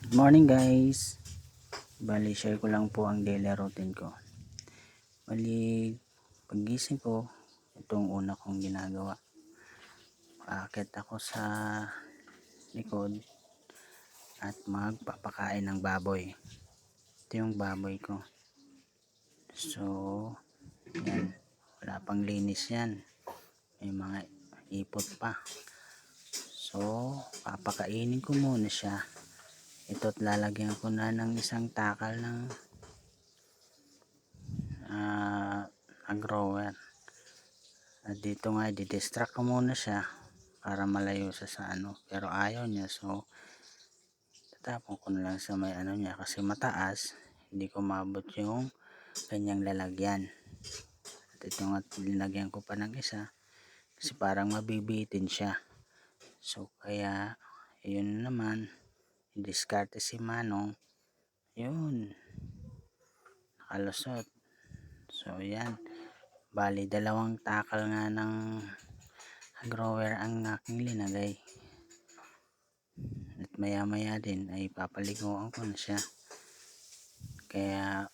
Good morning guys. Bali share ko lang po ang daily routine ko. Bali paggising ko, itong una kong ginagawa. Aakyat ako sa likod at magpapakain ng baboy. Ito yung baboy ko. So, yan. Wala pang linis yan. May mga ipot pa. So, papakainin ko muna siya. Ito't lalagyan ko na ng isang takal ng grower. At dito nga di-distract ko muna siya para malayo siya sa ano, pero ayaw niya, so tatapon ko na lang sa may ano niya kasi mataas, hindi ko mabot yung kanyang lalagyan. At ito nga linagyan ko pa ng isa kasi parang mabibitin siya, so kaya yun naman, diskarte si Manong, yun nakalusot. So yan, bali dalawang takal nga ng grower ang aking linagay. At maya maya din ay papaliguan ko na siya. Kaya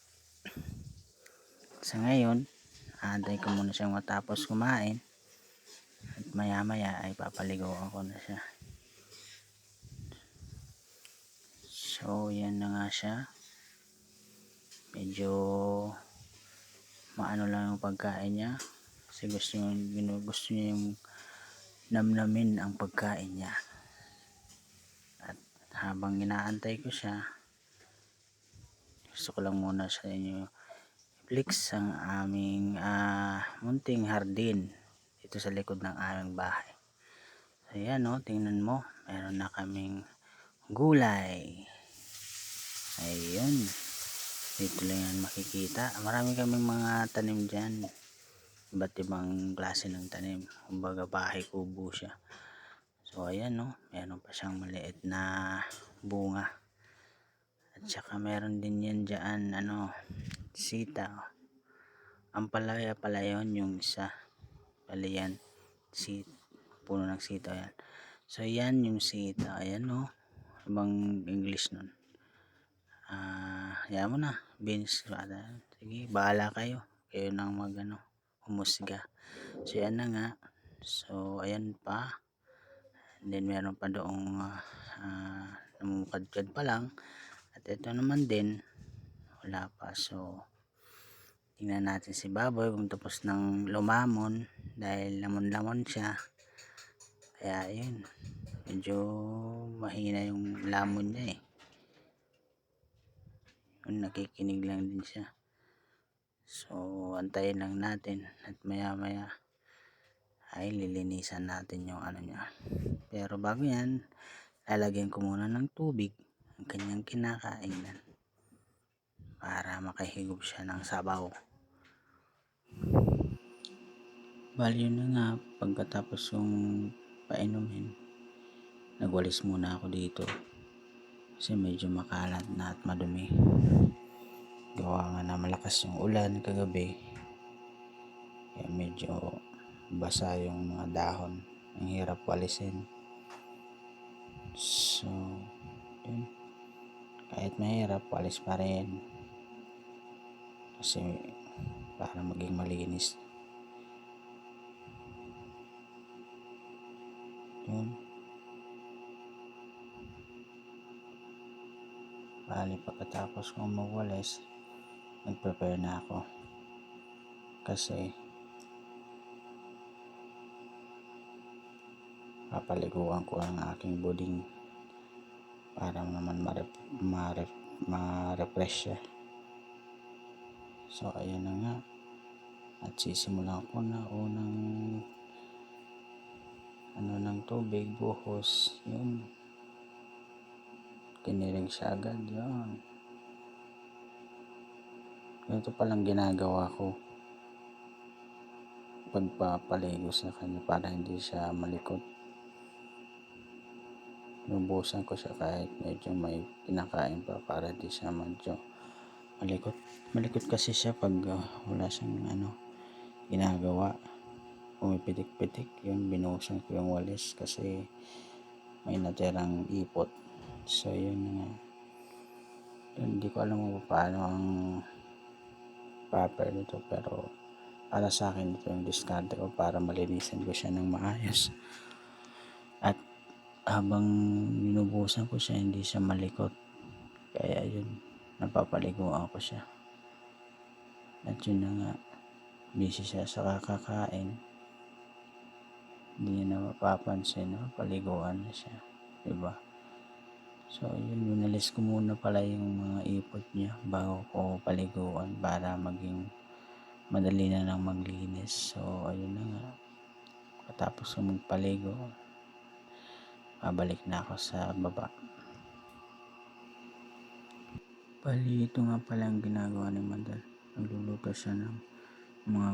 sa ngayon, antay ko muna siyang matapos kumain. At maya maya ay papaliguan ko na siya. So yan na nga siya. Medyo maano lang yung pagkain niya. Kasi gusto niya yung namnamin ang pagkain niya. At habang inaantay ko siya, gusto ko lang muna sa inyo i-flex ang aming munting hardin dito sa likod ng aming bahay. So yan o, tingnan mo, meron na kaming gulay. Ayun, dito lang yan makikita. Marami kaming mga tanim dyan, iba't ibang klase ng tanim, kumbaga bahay kubo siya. So ayan o, meron pa siyang maliit na bunga. At saka meron din yan dyan, sitaw. Ang palaya pala yun yung isa. Bali yan, puno ng sitaw yan. So yan yung sitaw. Ayan o, ibang English nun. Yan mo na, beans. Sige, bahala kayo. Kayo nang humusga. So yan na nga. So ayan pa. And then meron pa doong namumukadkad pa lang. At ito naman din, wala pa. So tingnan natin si baboy kung tapos ng lumamon, dahil lamon-lamon siya. Kaya yun, medyo mahina yung lamon niya yun, nakikinig lang din siya. So antayin lang natin at maya maya ay lilinisan natin yung niya. Pero bago yan, lalagyan ko muna ng tubig ang kanyang kinakainan para makahigop siya ng sabaw. Bali yun na nga, pagkatapos yung painumin, nagwalis muna ako dito kasi medyo makalat na at madumi. Gawa nga na malakas yung ulan kagabi, kaya medyo basa yung mga dahon, ang hirap walisin. So yun, kahit mahirap, walis pa rin kasi para maging malinis. Yun, bali pagkatapos kong magwalis, nag-prepare na ako kasi papaliguan ko ang aking buding para naman ma-refresh siya. So ayan na nga, at sisimulan ko na unang ng tubig, buhos. Yun, kinilig siya agad. Yun, ganito palang ginagawa ko pagpapaligo sa kanya para hindi siya malikot. Nubusan ko siya kahit medyo may kinakain pa para di siya medyo malikot kasi siya pag wala siyang ginagawa, pumipitik-pitik. Yun, binuhusan ko yung walis kasi may natirang ipot. So yun nga, Hindi ko alam kung paano ang proper nito, pero para sa akin ito yung diskarte ko para malinisan ko siya ng maayos. At habang binubuhusan ko siya, hindi siya malikot. Kaya yun, napapaliguan ko siya. At yun na nga, busy siya sa kakakain. Hindi niya na mapapansin, napapaliguan na siya. Diba? So yun, winalis ko muna pala yung mga ipot niya bago ko paliguan para maging madali na lang maglinis. So ayun na nga, katapos ko magpaligo, babalik na ako sa baba. Bali, ito nga pala ang ginagawa ni Madal. Nagluluto siya ng mga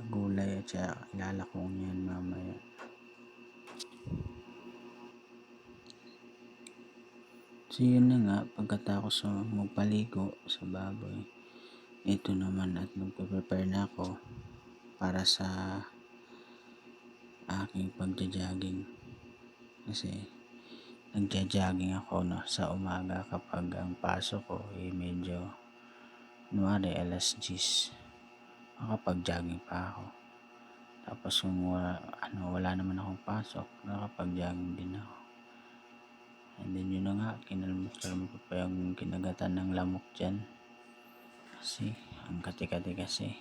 gulay at saka ilalakong yan mamaya. So yun na nga, pagkatapos magpaligo sa baboy, ito naman at magpe-prepare na ako para sa aking pagja-jogging. Kasi nagja-jogging ako sa umaga kapag ang pasok ko medyo kunwari alas 10, makapag-jogging pa ako. Tapos kung wala naman akong pasok, nakapag-jogging din ako. And then yun na nga, kinalmot ko pa yung kinagatan ng lamok dyan. Kasi ang kati-kati kasi.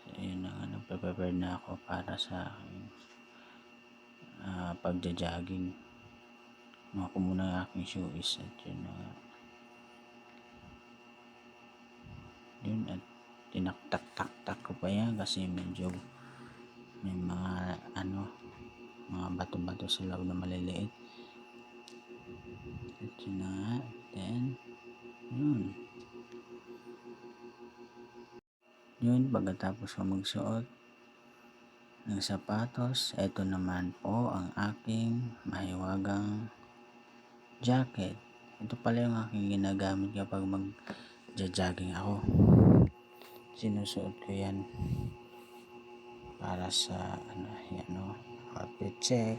So yun na nga, nagpe-prepare na ako para sa pagja-jogging. Mga ko muna ang aking shoes at yun na nga. Yun, at tinaktak-taktak ko pa yan kasi medyo may mga mga bato-bato sa loob na maliliit. At yun na nga, then yun pagkatapos ko magsuot ng sapatos, ito naman po ang aking mahiwagang jacket. Ito pala yung aking ginagamit kapag mag-jogging ako. Sinusuot ko yan para sa outfit check.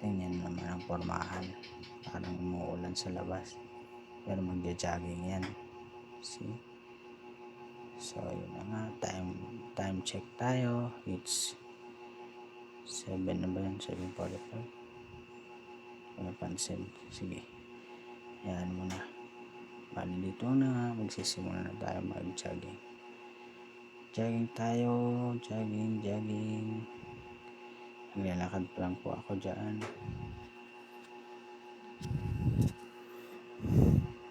Tingnan naman ang pormahan, parang umuulan sa labas pero magja-jogging yan. See? So yun na nga, time check tayo. It's 7 na ba yan? 7:45. Wala pansin. Sige, yan muna. Bali dito na, magsisimula na tayo mag-jogging. Jogging tayo, jogging. Naglalakad pa lang po ako dyan.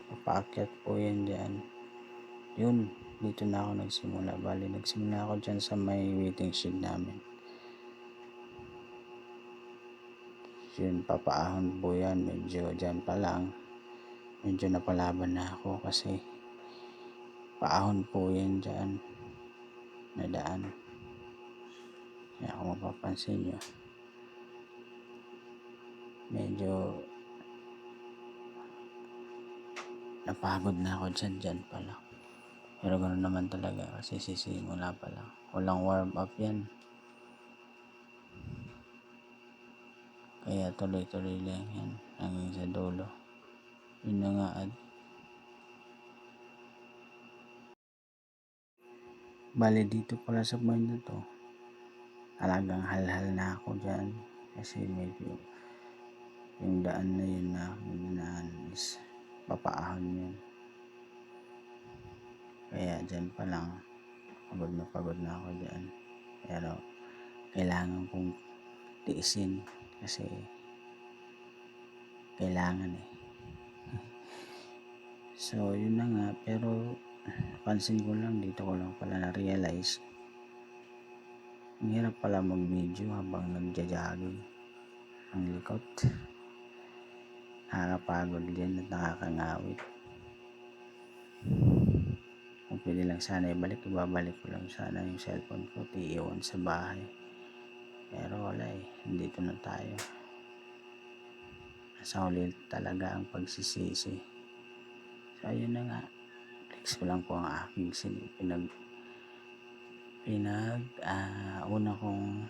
Papaakyat po yan dyan. Yun, dito na ako nagsimula. Bali, nagsimula ako dyan sa may waiting shed namin. Yun, papaahon po yan. Medyo dyan pa lang. Medyo napalaban na ako kasi paahon po yan dyan na daan. Kaya kung mapapansin nyo, medyo napagod na ako dyan pa lang. Pero ganoon naman talaga kasi sisimula pa lang. Walang warm up yan. Kaya tuloy-tuloy lang yan hanggang sa dulo. Yun na nga, at bali dito pala sa point na to, talagang halhal na ako dyan kasi medyo yung daan na yun na dinaan is papaahon yun. Kaya dyan pa lang pagod na ako dyan, pero kailangan kong tiisin kasi kailangan So yun na nga, pero pansin ko lang, dito ko lang pala na-realize ang hirap pala mag-video habang nagja-jogging. Ang likot, nakakapagod din at nakakangawit. Kung pwede lang sana ibabalik ko lang sana yung cellphone ko, iiwan sa bahay. Pero wala nandito na tayo. Nasa huli talaga ang pagsisisi. So ayun na nga, flex ko lang po ang aking una kong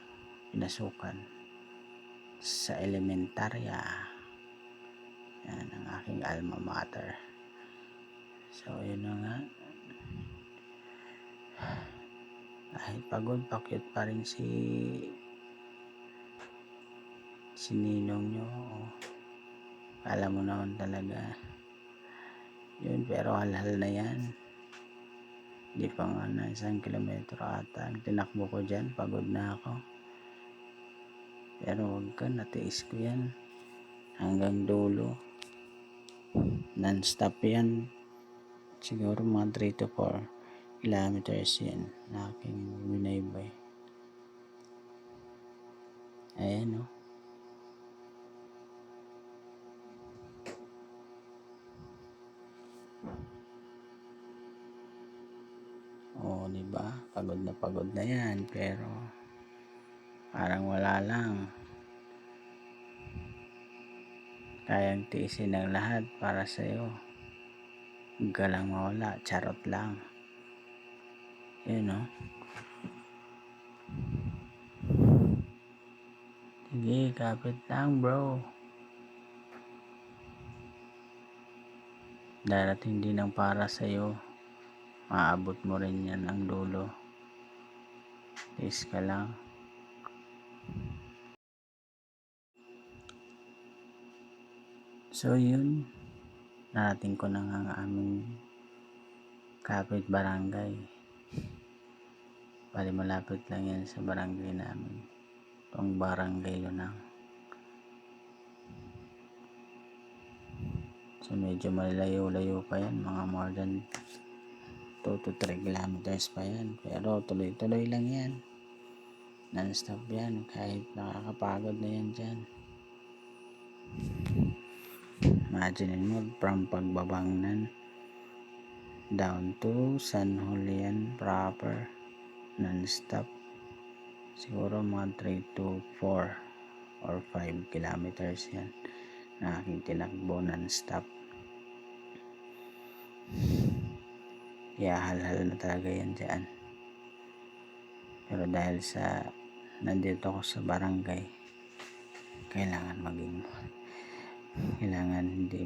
pinasukan sa elementarya. Yan ang aking alma mater. So yun na nga, kahit pagod, pakyut pa rin si ninong nyo. Alam mo naman talaga yun, pero halhal na yan. Di pa nga na 1 kilometro ata ang tinakbo ko dyan, pagod na ako. Pero wag ka, natiis ko yan hanggang dulo. Non-stop yan, siguro mga 3 to 4 kilometers yan na aking binaybay. Ayan, diba? Pagod na yan, pero parang wala lang. Kayang tiisin ng lahat para sa'yo. Huwag ka lang mawala, charot lang. Yun, sige, kapit lang bro. Darating din ang para sa'yo. Maabot mo rin yan ang dulo. Tiis ka lang. So yun, narating ko na nga ang aming kapit barangay. Bali malapit lang yan sa barangay namin, itong barangay Lunang. So medyo malayo-layo pa yan, mga more than 2 to 3 kilometers pa yan, pero tuloy-tuloy lang yan, non-stop yan, kahit nakakapagod na yan dyan. Imagine mo, from Pagbabangnan down to San Julian proper, non-stop, siguro mga 3 to 4 or 5 kilometers yan na aking tinakbo non-stop. Kaya halhal na talaga yan dyan. Pero dahil sa nandito ako sa barangay, kailangan hindi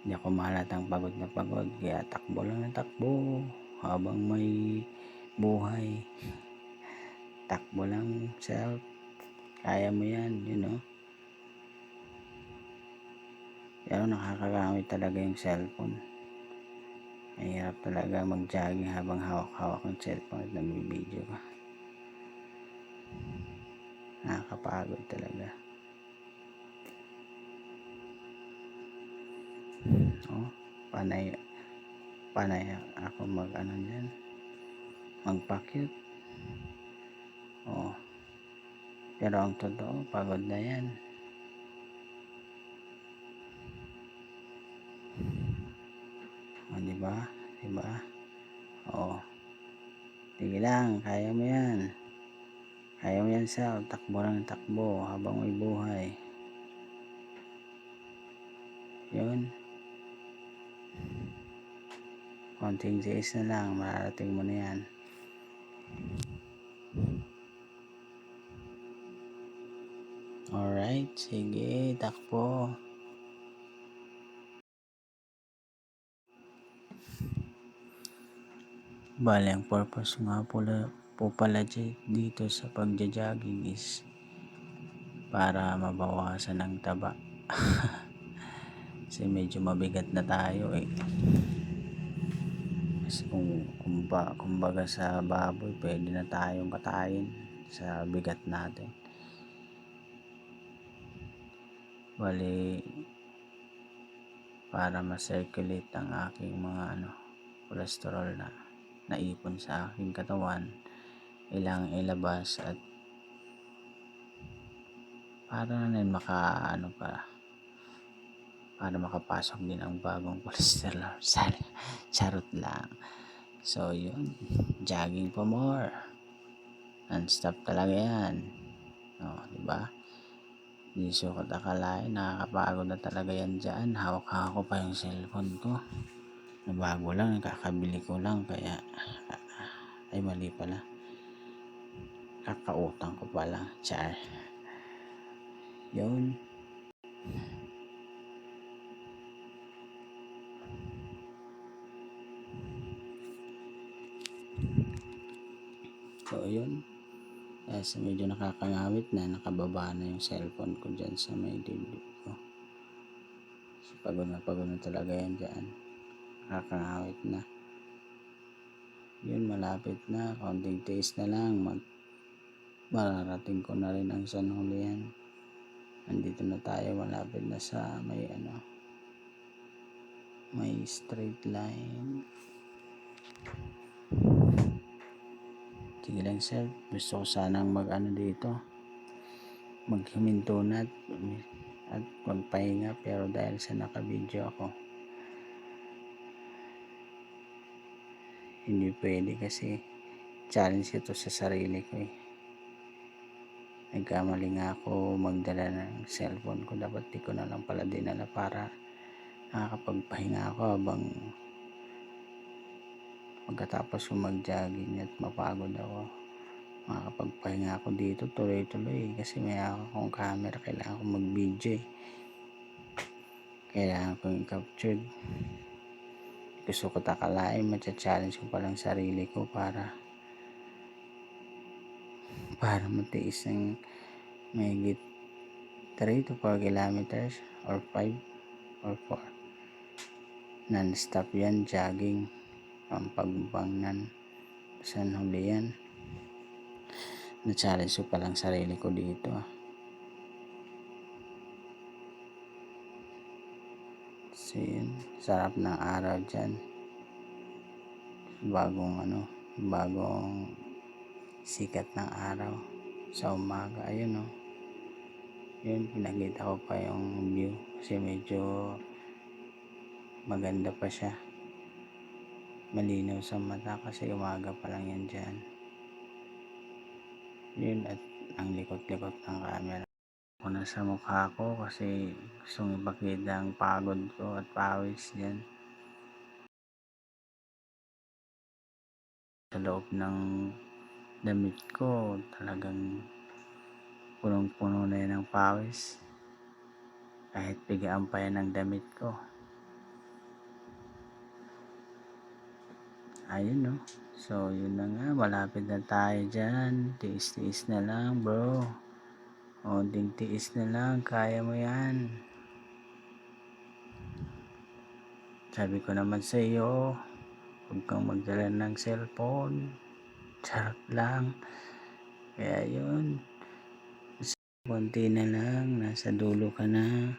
ako mahalatang pagod na pagod, kaya takbo lang ng takbo habang may buhay. Takbo lang self, kaya mo yan, pero nakakagamit talaga yung cellphone. Mahirap talaga mag-jogging habang hawak-hawak ng cellphone at nagbibideo ka. Nakakapagod talaga. Panay ako magpakyut. Pero ang totoo, pagod na yan. Diba? Sige lang, kaya mo yan Sal, takbo lang takbo habang may buhay. Yun, konting tiis na lang, mararating mo na yan. Alright, sige, takbo. Bale, ang purpose nga po pala dito sa pagja-jogging is para mabawasan ang taba. Kasi medyo mabigat na tayo Kasi kumbaga sa baboy, pwede na tayong katayin sa bigat natin. Bali, para ma-circulate ang aking mga cholesterol na naipon sa aking katawan, kailangan ilabas at para para makapasok din ang bagong cholesterol. Charot lang. So yun, jogging for more, non-stop talaga yan. Diba? Di sukat akalain, nakakapagod na talaga yan dyan. Hawak-hawak ko pa yung cellphone ko na bago lang, kakabili ko lang, kaya ay mali pala, kakautang ko pala, char. Yun, So yun, kasi medyo nakakangawit na, nakababa na yung cellphone ko dyan sa may dibdib ko. So pagod na talaga yan dyan, nakakangawit na. Yun, malapit na, konting tiis na lang, mararating ko na rin ang San Julian. Nandito na tayo, malapit na sa may may straight line. Sige lang sir, gusto ko sanang dito, maghiminto na at magpahinga, pero dahil sa naka-video ako, hindi pwede kasi challenge ito sa sarili ko eh. Nagkamali nga ako magdala ng cellphone ko, dapat di ko na lang pala dinala para nakakapagpahinga ako habang pagkatapos ko mag-jogging at mapagod ako. Makakapagpahinga ako dito tuloy-tuloy kasi may akong camera, kailangan ko mag-video eh. Kailangan ko yung captured. Gusto ko takalain, matcha-challenge ko palang sarili ko para matiis ng mahigit 3 to 4 kilometers or 5 or 4. Non-stop yan, jogging, ang pagbangnan San Julian. Na-challenge ko palang sarili ko dito. So yun, sarap ng araw dyan. Bagong sikat ng araw sa umaga. Ayun yun, pinakita ko pa yung view kasi medyo maganda pa siya, malinaw sa mata kasi umaga pa lang yan dyan. Yun, at ang likot-likot ng camera ko na sa mukha ko kasi gustong ipakita ang pagod ko at pawis dyan. Sa loob ng damit ko talagang punong-puno na yan ng pawis, kahit bigaan pa yan ng damit ko. Ayun so yun na nga, malapit na tayo dyan. Tiis-tiis na lang bro, onting tiis na lang, kaya mo yan. Sabi ko naman sa iyo, huwag kang magdala ng cellphone, charot lang. Kaya yun, konti na lang, nasa dulo ka na,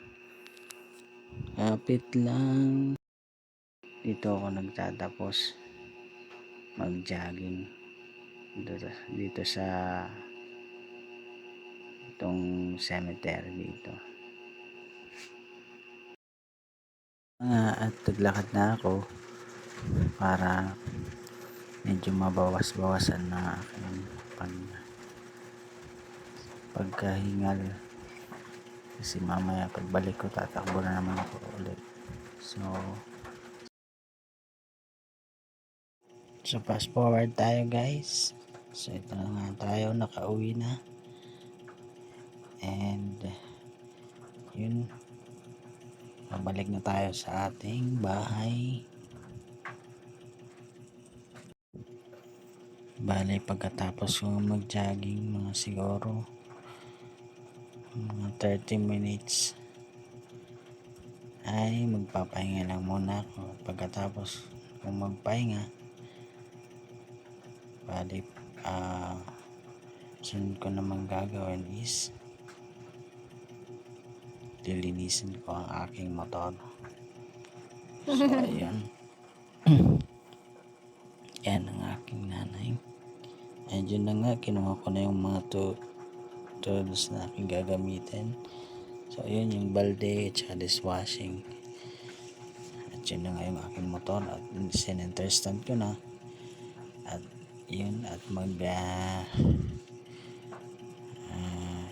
kapit lang. Dito ako nagtatapos mag-jogging dito sa itong cemetery dito. At naglakad na ako para medyo mabawas-bawasan na aking pagkahingal kasi mamaya pagbalik ko tatakbo na naman ako ulit. So fast forward tayo guys. So ito na nga tayo, nakauwi na. And yun, pabalik na tayo sa ating bahay. Bale, pagkatapos ko mag-jogging, mga siguro mga 30 minutes ay magpapahinga lang muna ako. Pagkatapos kung magpahinga, bale sunod ko naman gagawin is lilinisin ko ang aking motor. So ayan. Yan ang aking nanay. And yun na nga, kinuha ko na yung mga tools na aking gagamitin. So yun, yung balde at dishwashing. At yun na nga yung aking motor at sinenter stand ko na. At yun, at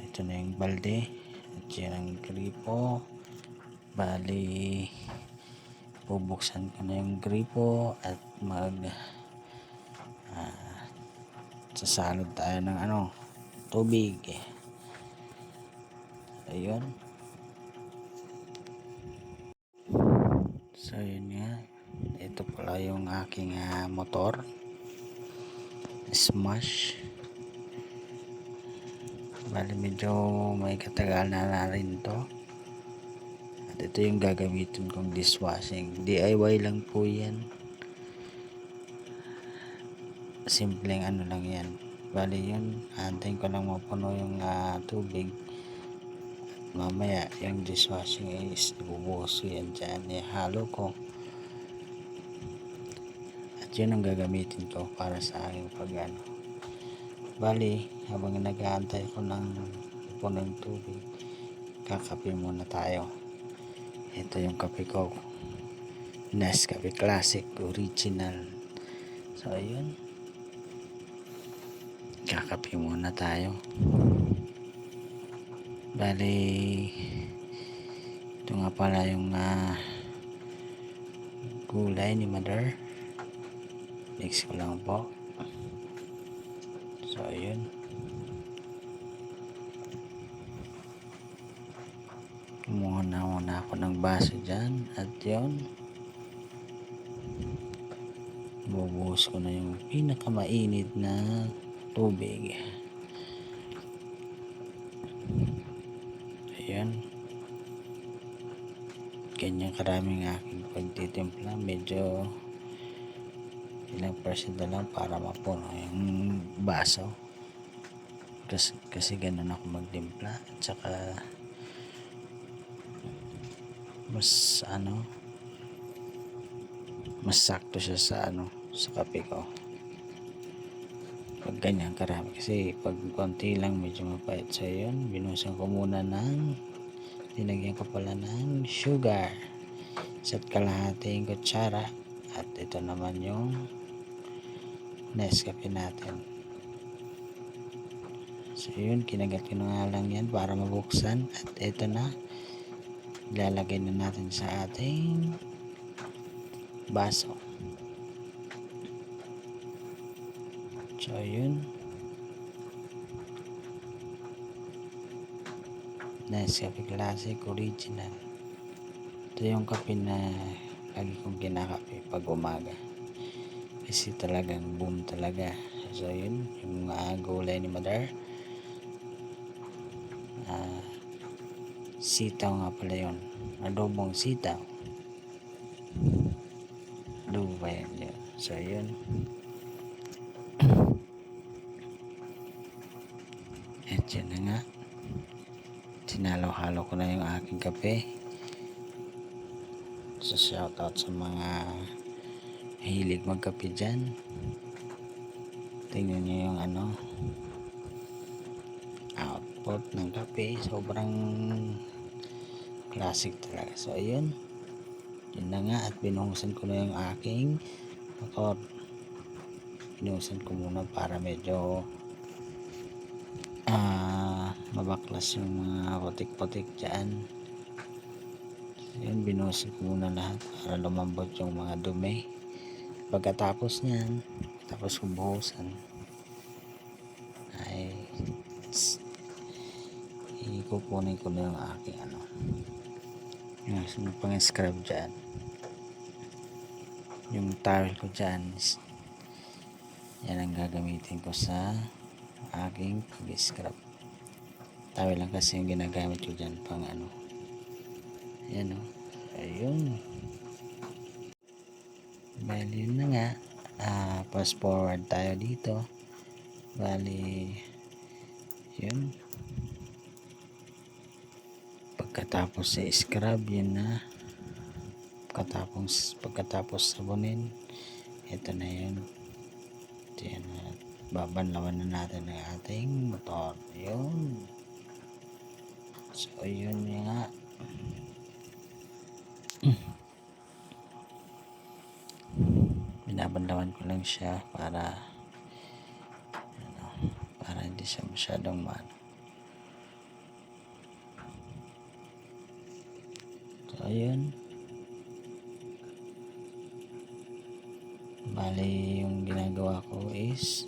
ito na yung balde at yun ang gripo. Bali, bubuksan ko na yung gripo at sasalod tayo ng tubig. Ayun. So yun nga, ito pala yung aking motor, Smash. Bali medyo may katagal na rin to. At ito yung gagamitin kong dishwashing. DIY lang po yan. Simpleng ano lang yan. Bali yun, antayin ko lang mapuno yung tubig. Mamaya yung dishwashing is ibubuhos ko yan dyan. Ihalo ko. At yun ang gagamitin ko para sa aking pag-ano. Bali, habang nag-aantay ko ng puno yung tubig, kakape muna tayo. Ito yung kape ko. Nescafe Classic Original. So ayun, kakape muna tayo. Bali, ito nga pala yung gulay ni Mother. Mix ko lang po. So ayun, kumuha na muna ako ng baso dyan. At yun, bubuhos ko na yung pinakamainit na tubig. Ayan, ganyan karaming aking pagtitimpla. Medyo ilang percent na lang para mapuno yung baso. Kasi ganun ako magtimpla. At saka mas sakto siya sa sa kape ko pag ganyan karami. Kasi pag konti lang medyo mapait. So yun, binusan ko muna dinagyan ko pala ng sugar, isa't kalahating kutsara. At ito naman yung Nescafe natin. So yun, kinagat ko na nga lang yan para mabuksan. At ito na, ilalagay na natin sa ating baso. So yun, Nescafe Classic Original. Ito yung kape na lagi kong kinakape pag umaga. Kasi talagang boom talaga. So yun, yung gulay ni Mother. Sitaw nga pala yun. Adobong sitaw. Adobo ba yan? So yun. At yun na nga. Sinalo-halo ko na yung aking kape. So shoutout sa mga hilig magkape dyan. Tingnan nyo yung output ng kape. Sobrang classic talaga. So ayun, yun na nga. At binuhusan ko na yung aking motor. Binuhusan ko muna para medyo mabaklas yung mga putik-putik dyan. Yun, binuhusan ko muna lahat para lumambot yung mga dumi. Pagkatapos nyan, tapos kong buhusan, ay ikukunin ko na yung aking yung pang scrub dyan. Yung towel ko dyan, yan ang gagamitin ko sa aking pag-scrub. Towel lang kasi yung ginagamit ko dyan pang ayan ayun. Bali yun na nga, fast forward tayo dito. Bali yun, pagkatapos sa scrub, yun na, pagkatapos sabunin, ito na yun. Ito yan, babanlawan na natin ang ating motor. Yun. So yun nga, binabanlawan ko lang siya para hindi siya masyadong so ayun, bali yung ginagawa ko is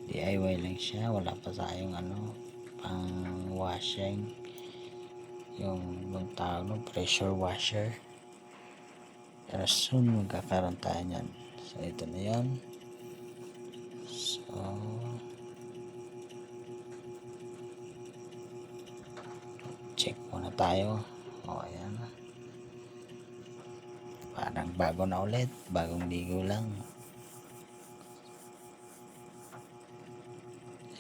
DIY lang siya. Wala pa tayong pang washing, yung tawag pressure washer, pero soon magkakaroon tayo nyan. So ito na yan. So check muna tayo. O, ayan. Parang bago na ulit. Bagong ligo lang.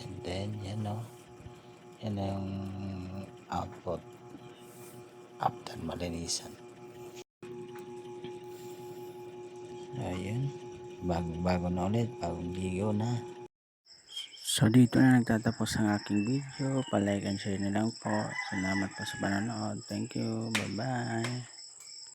And then, yan o. Yan na yung output after malinisan. Ayun. Bago na ulit. Bagong ligo na. So dito na nagtatapos ang aking video. Palike and share na lang po. Salamat po sa panonood. Thank you. Bye bye.